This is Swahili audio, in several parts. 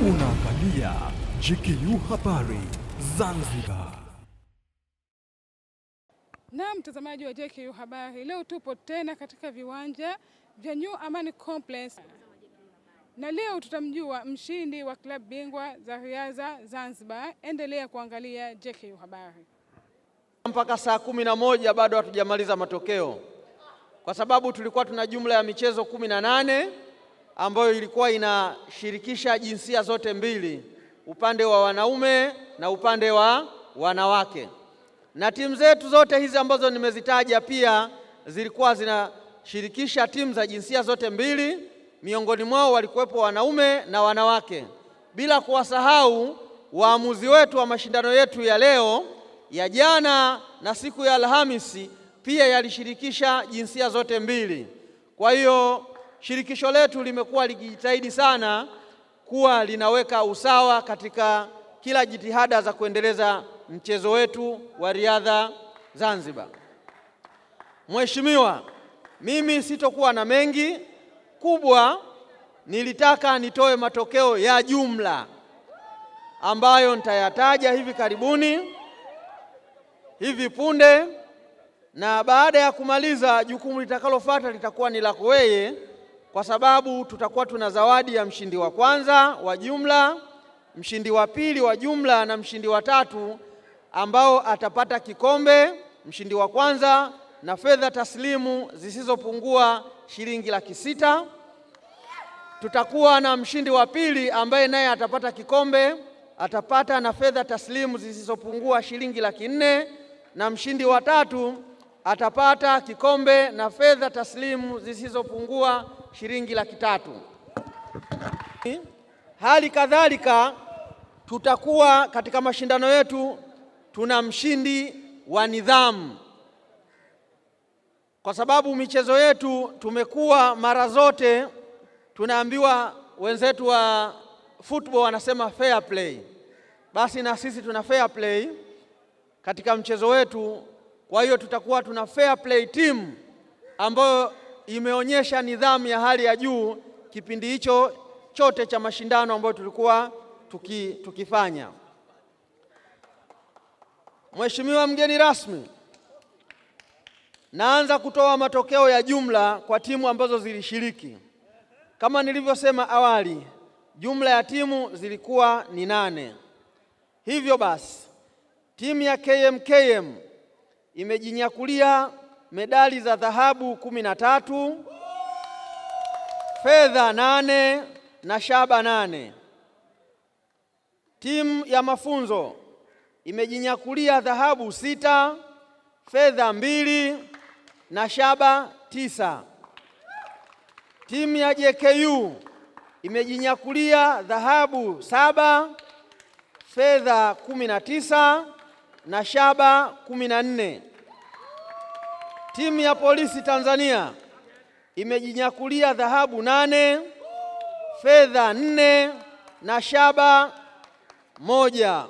Unaangalia GKU Habari Zanzibar. Na mtazamaji wa GKU Habari, leo tupo tena katika viwanja vya New Amani Complex, na leo tutamjua mshindi wa klabu bingwa za riadha Zanzibar. Endelea kuangalia GKU Habari. Mpaka saa 11 bado hatujamaliza matokeo, kwa sababu tulikuwa tuna jumla ya michezo 18 ambayo ilikuwa inashirikisha jinsia zote mbili, upande wa wanaume na upande wa wanawake. Na timu zetu zote hizi ambazo nimezitaja pia zilikuwa zinashirikisha timu za jinsia zote mbili, miongoni mwao walikuwepo wanaume na wanawake, bila kuwasahau waamuzi wetu wa mashindano yetu ya leo, ya jana na siku ya Alhamisi pia yalishirikisha jinsia zote mbili. Kwa hiyo shirikisho letu limekuwa likijitahidi sana kuwa linaweka usawa katika kila jitihada za kuendeleza mchezo wetu wa riadha Zanzibar. Mheshimiwa, mimi sitokuwa na mengi kubwa, nilitaka nitoe matokeo ya jumla ambayo nitayataja hivi karibuni, hivi punde, na baada ya kumaliza jukumu litakalofuata litakuwa ni lako wewe, kwa sababu tutakuwa tuna zawadi ya mshindi wa kwanza wa jumla, mshindi wa pili wa jumla na mshindi wa tatu ambao atapata kikombe, mshindi wa kwanza na fedha taslimu zisizopungua shilingi 600,000. Tutakuwa na mshindi wa pili ambaye naye atapata kikombe, atapata na fedha taslimu zisizopungua shilingi 400,000, na mshindi wa tatu atapata kikombe na fedha taslimu zisizopungua shilingi 300,000. Hali kadhalika tutakuwa katika mashindano yetu tuna mshindi wa nidhamu, kwa sababu michezo yetu tumekuwa mara zote tunaambiwa wenzetu wa football wanasema fair play. Basi na sisi tuna fair play katika mchezo wetu. Kwa hiyo tutakuwa tuna fair play team ambayo imeonyesha nidhamu ya hali ya juu kipindi hicho chote cha mashindano ambayo tulikuwa tukifanya. Mheshimiwa mgeni rasmi, naanza kutoa matokeo ya jumla kwa timu ambazo zilishiriki. Kama nilivyosema awali, jumla ya timu zilikuwa ni 8. Hivyo basi, timu ya KMKM imejinyakulia medali za dhahabu 13, fedha 8 na shaba 8. Timu ya mafunzo imejinyakulia dhahabu 6, fedha 2 na shaba 9. Timu ya JKU imejinyakulia dhahabu 7, fedha 19 na shaba 14. Timu ya Polisi Tanzania imejinyakulia dhahabu 8, fedha 4 na shaba 1.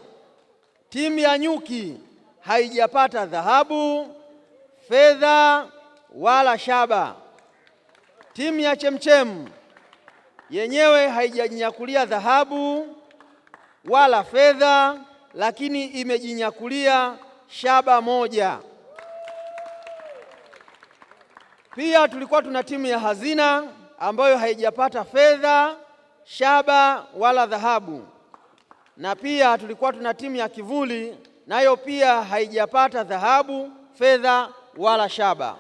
Timu ya Nyuki haijapata dhahabu, fedha wala shaba. Timu ya Chemchem yenyewe haijajinyakulia dhahabu wala fedha, lakini imejinyakulia shaba 1. Pia tulikuwa tuna timu ya Hazina ambayo haijapata fedha, shaba wala dhahabu, na pia tulikuwa tuna timu ya Kivuli nayo pia haijapata dhahabu, fedha wala shaba.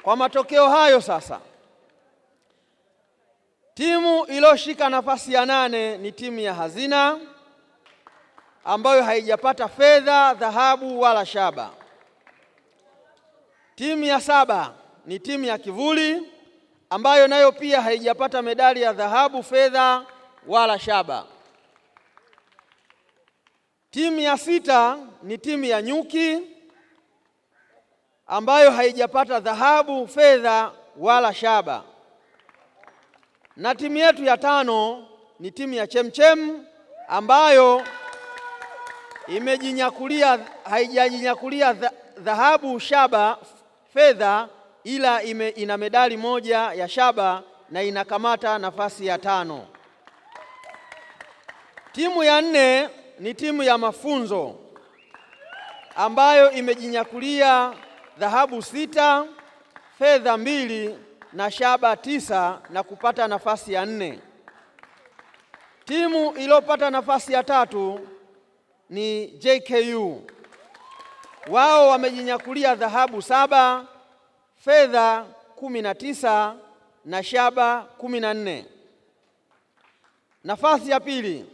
Kwa matokeo hayo sasa, timu iliyoshika nafasi ya 8 ni timu ya Hazina ambayo haijapata fedha, dhahabu wala shaba. Timu ya 7 ni timu ya Kivuli ambayo nayo pia haijapata medali ya dhahabu, fedha wala shaba. Timu ya 6 ni timu ya Nyuki ambayo haijapata dhahabu, fedha wala shaba. Na timu yetu ya 5 ni timu ya Chemchem ambayo haijajinyakulia dhahabu, shaba, fedha, ila ina medali 1 ya shaba na inakamata nafasi ya 5. Timu ya 4 ni timu ya mafunzo ambayo imejinyakulia dhahabu 6, fedha 2 na shaba 9 na kupata nafasi ya 4. Timu iliyopata nafasi ya 3 ni JKU. Wao wamejinyakulia dhahabu 7, fedha 19 na shaba 14. Nafasi ya pili,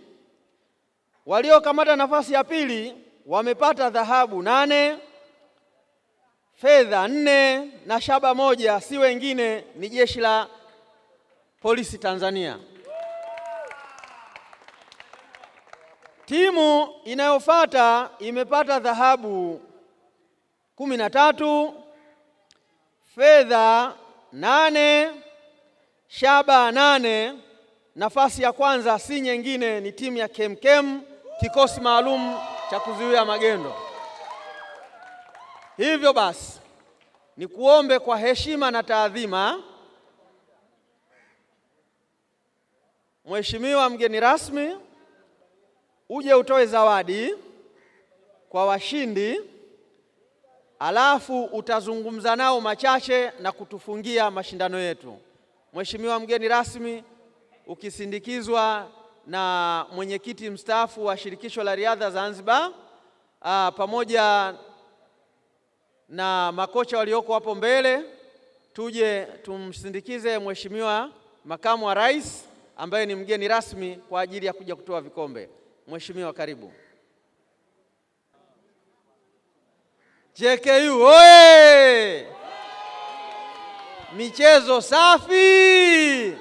waliokamata nafasi ya pili wamepata dhahabu 8, fedha 4 na shaba 1, si wengine ni Jeshi la Polisi Tanzania. Timu inayofuata imepata dhahabu 13, fedha 8, shaba 8. Nafasi ya kwanza si nyingine ni timu ya KemKem, kikosi maalum cha kuzuia magendo. Hivyo basi, ni kuombe kwa heshima na taadhima, Mheshimiwa mgeni rasmi, uje utoe zawadi kwa washindi, alafu utazungumza nao machache na kutufungia mashindano yetu. Mheshimiwa mgeni rasmi, ukisindikizwa na mwenyekiti mstaafu wa Shirikisho la Riadha Zanzibar, pamoja na makocha walioko hapo mbele, tuje tumsindikize Mheshimiwa Makamu wa Rais ambaye ni mgeni rasmi kwa ajili ya kuja kutoa vikombe. Mheshimiwa, karibu. JKU oye! Michezo safi,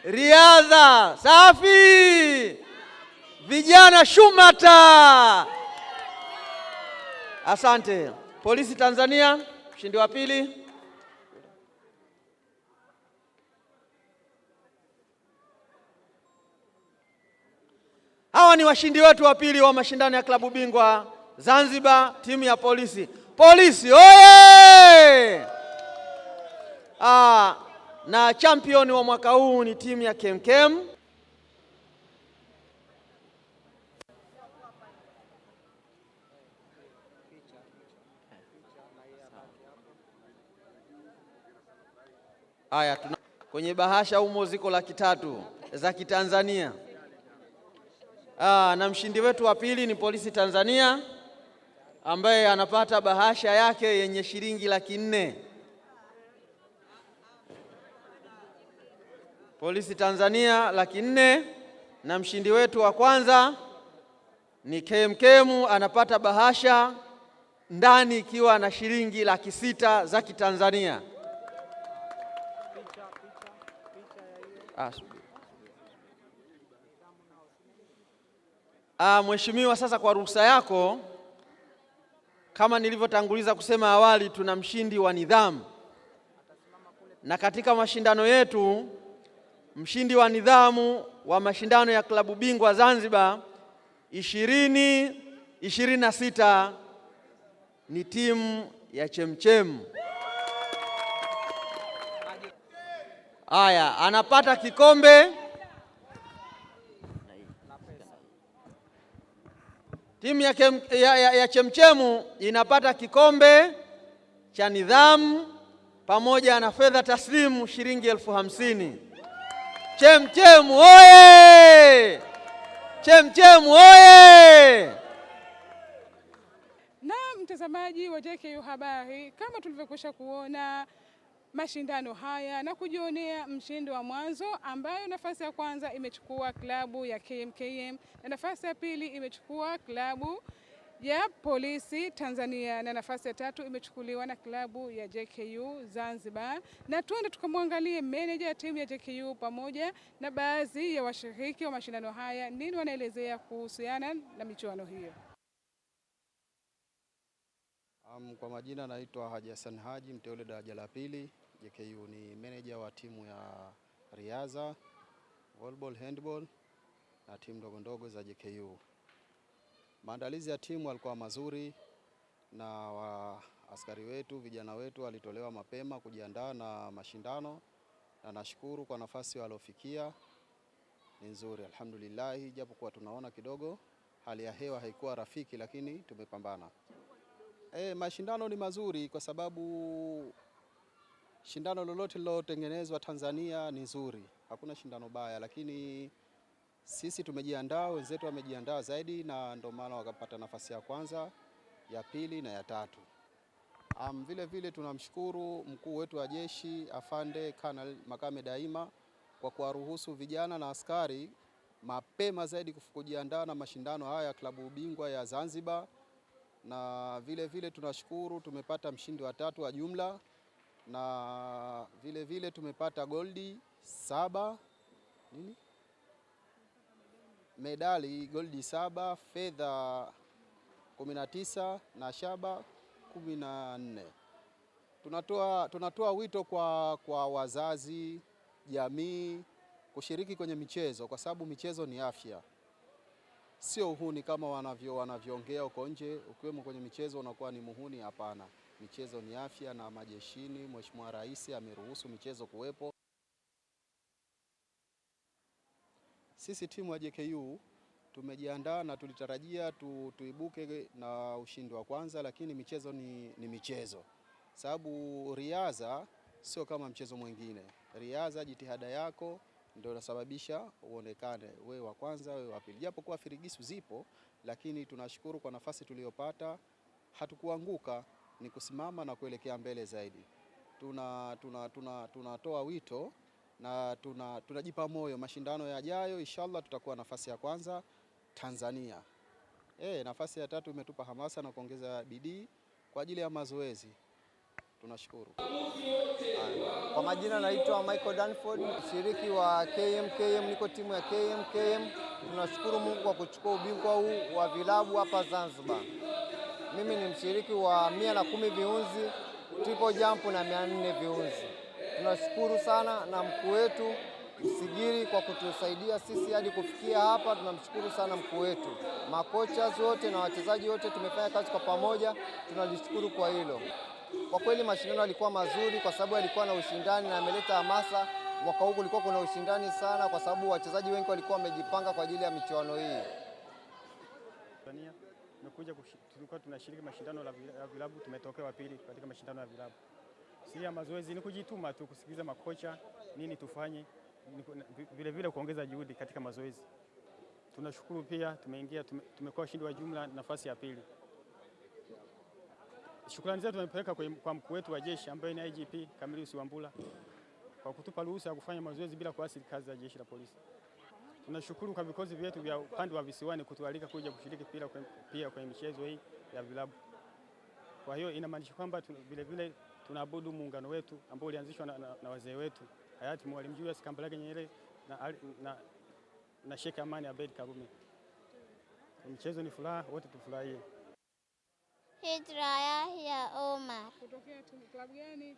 riadha safi, vijana shumata. Asante. Polisi Tanzania, mshindi wa pili. Hawa ni washindi wetu wa pili wa mashindano ya klabu bingwa Zanzibar, timu ya polisi. Polisi oye! Na champion wa mwaka huu ni timu ya KemKem. Haya, kwenye bahasha humo ziko 300 za Kitanzania. Na mshindi wetu wa pili ni Polisi Tanzania ambaye anapata bahasha yake yenye shilingi 400,000. Polisi Tanzania 400,000. Na mshindi wetu wa kwanza ni KemKem, anapata bahasha ndani ikiwa na shilingi 600,000 za Kitanzania. Mheshimiwa, sasa kwa ruhusa yako, kama nilivyotanguliza kusema awali, tuna mshindi wa nidhamu, na katika mashindano yetu mshindi wa nidhamu wa mashindano ya klabu bingwa Zanzibar 2026 ni timu ya Chemchem. Haya, anapata kikombe. Timu ya Chemchemu inapata kikombe cha nidhamu pamoja na fedha taslimu shilingi 50,000. Chemchemu oye! Chemchemu oye! Na mtazamaji wa JKU Habari, kama tulivyokwisha kuona mashindano haya na kujionea mshindi wa mwanzo ambayo nafasi ya kwanza imechukua klabu ya KMKM na nafasi ya pili imechukua klabu ya Polisi Tanzania na nafasi ya tatu imechukuliwa na klabu ya JKU Zanzibar. Na tuende tukamwangalie meneja ya timu ya JKU pamoja na baadhi ya washiriki wa mashindano haya nini wanaelezea kuhusiana na michuano hiyo. Kwa majina naitwa Haji Hassan Haji, mteule daraja la pili. JKU ni meneja wa timu ya riadha, volleyball, handball na timu ndogo ndogo za JKU. Maandalizi ya timu yalikuwa mazuri na askari wetu, vijana wetu walitolewa mapema kujiandaa na mashindano, na nashukuru kwa nafasi waliofikia. ni nzuri alhamdulillah, japo kwa tunaona kidogo hali ya hewa haikuwa rafiki, lakini tumepambana. Mashindano ni mazuri kwa sababu shindano lolote lilotengenezwa Tanzania ni nzuri, hakuna shindano baya, lakini sisi tumejiandaa, wenzetu wamejiandaa zaidi, na ndio maana wakapata nafasi ya kwanza, ya pili na ya tatu. Vile vile tunamshukuru mkuu wetu wa jeshi Afande Kanali Makame Daima kwa kuwaruhusu vijana na askari mapema zaidi kujiandaa na mashindano haya ya klabu bingwa ya Zanzibar, na vile vile tunashukuru tumepata mshindi wa 3 wa jumla, na vile vile tumepata goldi 7 medali goldi 7, fedha 19 na shaba 14. Tunatoa wito kwa wazazi, jamii kushiriki kwenye michezo, kwa sababu michezo ni afya, sio uhuni kama wanavyoongea huko nje. Ukiwemo kwenye michezo unakuwa ni muhuni. Hapana, michezo ni afya, na majeshini Mheshimiwa Rais ameruhusu michezo kuwepo. Sisi timu ya JKU tumejiandaa na tulitarajia tuibuke na ushindi wa kwanza, lakini michezo ni michezo, sababu riadha sio kama mchezo mwingine. Riadha jitihada yako ndio inasababisha uonekane wewe wa kwanza, wewe wa pili. Japo kwa firigisu zipo, lakini tunashukuru kwa nafasi tuliyopata, hatukuanguka, ni kusimama na kuelekea mbele zaidi. Tunatoa wito na tunajipa moyo, mashindano yajayo inshallah tutakuwa nafasi ya kwanza Tanzania. Nafasi ya 3 imetupa hamasa na kuongeza bidii kwa ajili ya mazoezi. Tunashukuru. Kwa majina naitwa Michael Danford, mshiriki wa KMKM, niko timu ya KMKM. Tunashukuru Mungu kwa kuchukua ubingwa huu wa vilabu hapa Zanzibar. Mimi ni mshiriki wa 110 viunzi, triple jump na 400 viunzi. Tunashukuru sana na mkuu wetu Msigiri kwa kutusaidia sisi hadi kufikia hapa. Tunamshukuru sana mkuu wetu, makocha wote na wachezaji wote, tumefanya kazi kwa pamoja, tunalishukuru kwa hilo. Kwa kweli mashindano yalikuwa mazuri kwa sababu yalikuwa na ushindani na ameleta hamasa. Mwaka huu kulikuwa kuna ushindani sana kwa sababu wachezaji wengi walikuwa wamejipanga kwa ajili ya michuano hii. Tanzania tulikuwa tunashiriki mashindano ya vilabu, tumetokewa pili katika mashindano ya vilabu. Si ya mazoezi, ni kujituma tu, kusikiliza makocha nini tufanye, vile vile kuongeza juhudi katika mazoezi. Tunashukuru pia tumekuwa washindi wa jumla nafasi ya pili. Shukrani zetu tumepeleka kwa mkuu wetu wa jeshi ambaye ni IGP Camillus Wambura kwa kutupa ruhusa ya kufanya mazoezi bila kuathiri kazi za jeshi la polisi. Tunashukuru kwa vikosi vyetu vya upande wa visiwani kutualika kuja kushiriki pia kwenye michezo hii ya vilabu. Kwa hiyo inamaanisha kwamba vile vile tunaabudu muungano wetu ambao ulianzishwa na wazee wetu hayati Mwalimu Julius Kambarage Nyerere na Sheikh Amani Abeid Karume. Michezo ni furaha, wote tufurahie. Hijra Yahya Omar. Kutokea klabu gani?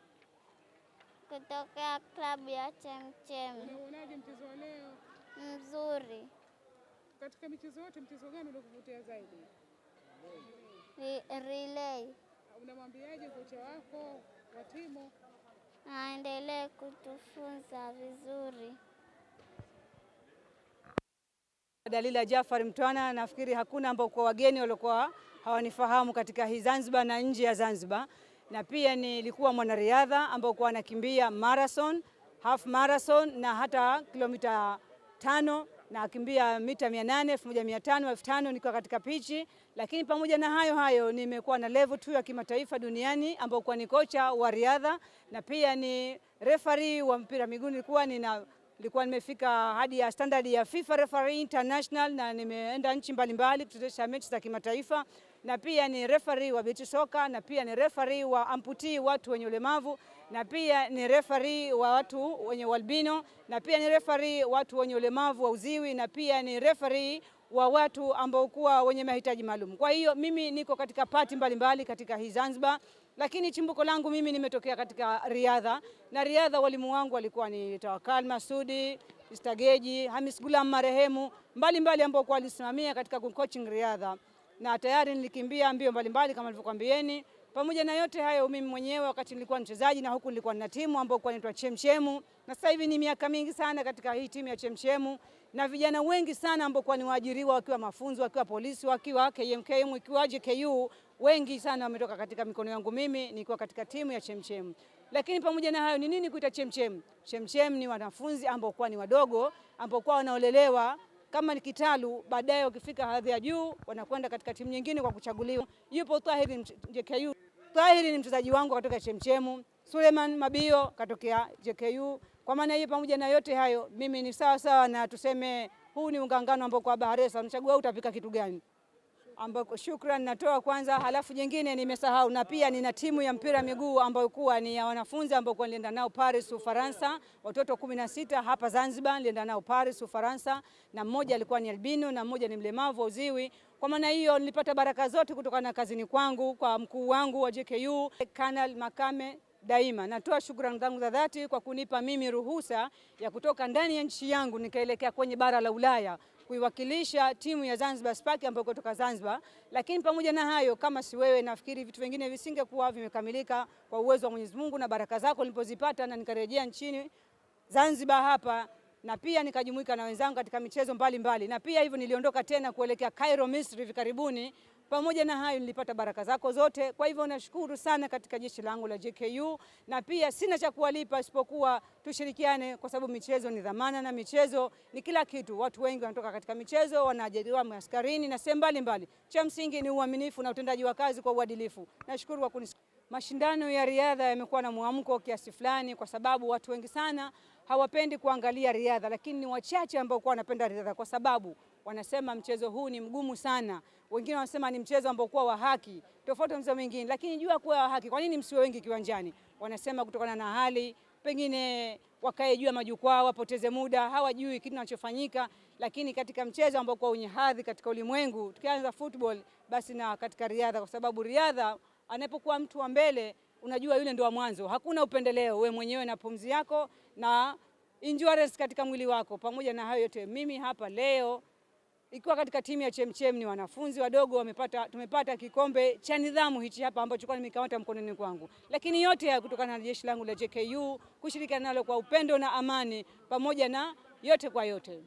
Kutokea klabu ya Chemchem. Unaonaje mchezo wa leo? Mzuri. Katika michezo yote mchezo gani unakuvutia zaidi? Relay. Unamwambiaje kocha wako wa timu? Aendelee kutufunza vizuri. Dalila Jafari Mtwana, nafikiri hakuna ambao kwa wageni waliokuwa hawanifahamu katika hii Zanzibar na nje ya Zanzibar. Na pia nilikuwa mwanariadha ambao kwa anakimbia marathon, half marathon na hata kilomita 5 na akimbia mita 800, 1500, 5000 niko katika pichi. Lakini pamoja na hayo nimekuwa na level 2 ya kimataifa duniani ambao kwa ni kocha wa riadha na pia ni referee wa mpira miguu. Nilikuwa nimefika hadi ya standard ya FIFA Referee International na nimeenda nchi mbalimbali kuchezesha mechi za kimataifa, na pia ni referee wa beach soccer, na pia ni referee wa amputee, watu wenye ulemavu, na pia ni referee wa watu wenye albino, na pia ni referee watu wenye ulemavu wa uziwi, na pia ni referee wa watu ambao kuwa wenye mahitaji maalum. Kwa hiyo mimi niko katika pati mbalimbali katika hii Zanzibar, lakini chimbuko langu mimi nimetokea katika riadha, na riadha walimu wangu walikuwa ni Tawakal Masudi, Istageji, Hamis Gulam marehemu, mbalimbali ambao kwa walisimamia katika coaching riadha, na tayari nilikimbia mbio mbalimbali kama nilivyokuambieni. Pamoja na yote hayo mimi mwenyewe wakati nilikuwa mchezaji na huku nilikuwa na timu ambayo kwa inaitwa Chemchemu, na sasa hivi ni miaka mingi sana katika hii timu ya Chemchemu. na vijana wengi sana ambao kwa ni waajiriwa, wakiwa mafunzo, wakiwa polisi, wakiwa KMKM, wakiwa JKU, wengi sana wametoka katika mikono yangu mimi nikiwa katika timu ya Chemchem. Lakini pamoja na hayo, ni nini kuita Chemchem? Chemchem ni wanafunzi ambao kwa ni wadogo, ambao kwa wanaolelewa kama ni kitalu, baadaye wakifika hadhi ya juu wanakwenda katika timu nyingine kwa kuchaguliwa. Yupo Tahiri JKU. Tahiri ni mchezaji wangu kutoka Chemchem. Suleiman Mabio katokea JKU. Kwa maana hiyo, pamoja na yote hayo, mimi ni sawa sawa na tuseme huu ni ungangano ambao kwa Baharesa unachagua utapika kitu gani. Ambako shukrani natoa kwanza, halafu jingine nimesahau, na pia nina timu ya mpira miguu ambayo kuwa ni ya wanafunzi ambao kwa nilienda nao Paris Ufaransa, watoto 16 hapa Zanzibar nilienda nao Paris Ufaransa, na mmoja alikuwa ni albino na mmoja ni mlemavu wa uziwi. Kwa maana hiyo nilipata baraka zote kutokana na kazini kwangu kwa mkuu wangu wa JKU Kanal Makame. Daima natoa shukrani zangu za dhati kwa kunipa mimi ruhusa ya kutoka ndani ya nchi yangu nikaelekea kwenye bara la Ulaya kuiwakilisha timu ya Zanzibar Spark ambayo kutoka Zanzibar. Lakini pamoja na hayo, kama si wewe, nafikiri vitu vingine visingekuwa vimekamilika kwa uwezo wa Mwenyezi Mungu na baraka zako nilipozipata, na nikarejea nchini Zanzibar hapa, na pia nikajumuika na wenzangu katika michezo mbalimbali, na pia hivyo niliondoka tena kuelekea Cairo, Misri hivi karibuni. Pamoja na hayo nilipata baraka zako zote. Kwa hivyo nashukuru sana katika jeshi langu la JKU, na pia sina cha kuwalipa isipokuwa tushirikiane, kwa sababu michezo ni dhamana na michezo ni kila kitu. Watu wengi wanatoka katika michezo, wanaajiriwa askarini na sehemu mbalimbali. Cha msingi ni uaminifu na utendaji wa kazi kwa uadilifu. Nashukuru kwa kunisikia. Mashindano ya riadha yamekuwa na mwamko kiasi fulani, kwa sababu watu wengi sana hawapendi kuangalia riadha, lakini ni wachache ambao kwa wanapenda riadha, kwa sababu wanasema mchezo huu ni mgumu sana. Wengine wanasema ni mchezo ambao kwa wa haki, tofauti na mchezo mwingine. Lakini jua kuwa wa haki, kwa nini msiwe wengi kiwanjani? Wanasema kutokana na hali, pengine wakae juu ya majukwaa, wapoteze muda, hawajui kitu kinachofanyika. Lakini katika mchezo ambao kwa wenye hadhi katika ulimwengu, tukianza football, basi na katika riadha, kwa sababu riadha anapokuwa mtu wa mbele, unajua yule ndio wa mwanzo. Hakuna upendeleo, wewe mwenyewe na pumzi yako na endurance katika mwili wako. Pamoja na hayo yote, mimi hapa leo ikiwa katika timu ya Chemchem ni wanafunzi wadogo tumepata kikombe cha nidhamu hichi hapa ambacho kwa nimekamata mkononi kwangu. Lakini yote haya kutokana na jeshi langu la JKU kushirikiana nalo kwa upendo na amani, pamoja na yote kwa yote.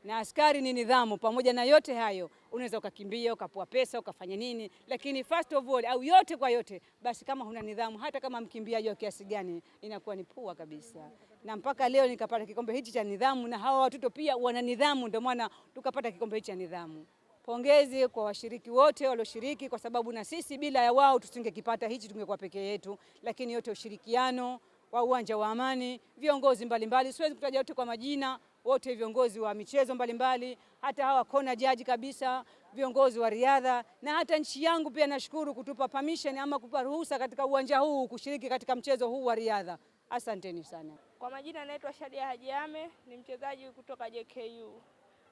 Na askari ni nidhamu. Pamoja na yote hayo, unaweza ukakimbia, ukapua pesa, ukafanya nini, lakini first of all, au yote kwa yote, basi kama huna nidhamu, hata kama mkimbiaji wa kiasi gani, inakuwa ni pua kabisa. Na mpaka leo nikapata kikombe hichi cha nidhamu, na hawa watoto pia wana nidhamu, ndio maana tukapata kikombe hichi cha nidhamu. Pongezi kwa washiriki wote walioshiriki, kwa sababu na sisi bila ya wao tusingekipata hichi, tungekuwa peke yetu. Lakini yote ushirikiano wa uwanja wa Amani, viongozi mbalimbali, siwezi kutaja wote kwa majina, wote viongozi wa michezo mbalimbali, hata hawa kona jaji kabisa, viongozi wa riadha, na hata nchi yangu pia nashukuru kutupa permission ama kupa ruhusa katika uwanja huu kushiriki katika mchezo huu wa riadha. Asanteni sana. Kwa majina naitwa Shadia Hajiame, ni mchezaji kutoka JKU.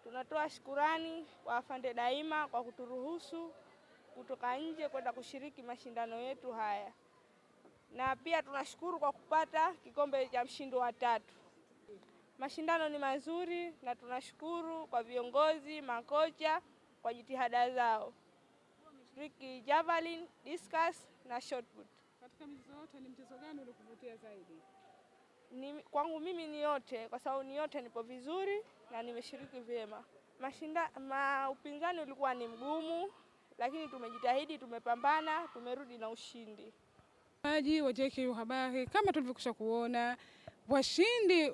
Tunatoa shukurani kwa afande Daima kwa kuturuhusu kutoka nje kwenda kushiriki mashindano yetu haya. Na pia tunashukuru kwa kupata kikombe cha mshindi wa 3. Mashindano ni mazuri na tunashukuru kwa viongozi, makocha kwa jitihada zao. Shiriki javelin, discus na shot put. Katika michezo yote ni mchezo gani ulikuvutia zaidi? Kwangu mimi ni yote, kwa sababu ni yote nipo vizuri na nimeshiriki vyema. Upinzani ulikuwa ni mgumu, lakini tumejitahidi, tumepambana, tumerudi na ushindi. Maji wa JKU Habari, kama tulivyokwisha kuona, washindi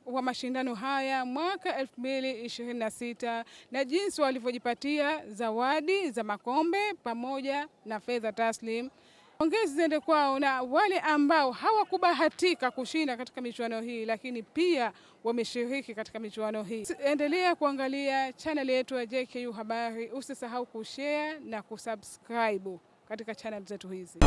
wa mashindano haya mwaka 2026 na jinsi walivyojipatia zawadi za makombe pamoja na fedha taslim. Pongezi ziende kwao na wale ambao hawakubahatika kushinda katika michuano hii, lakini pia wameshiriki katika michuano hii. Endelea kuangalia channel yetu ya JKU Habari, usisahau kushare na kusubscribe katika channel zetu hizi.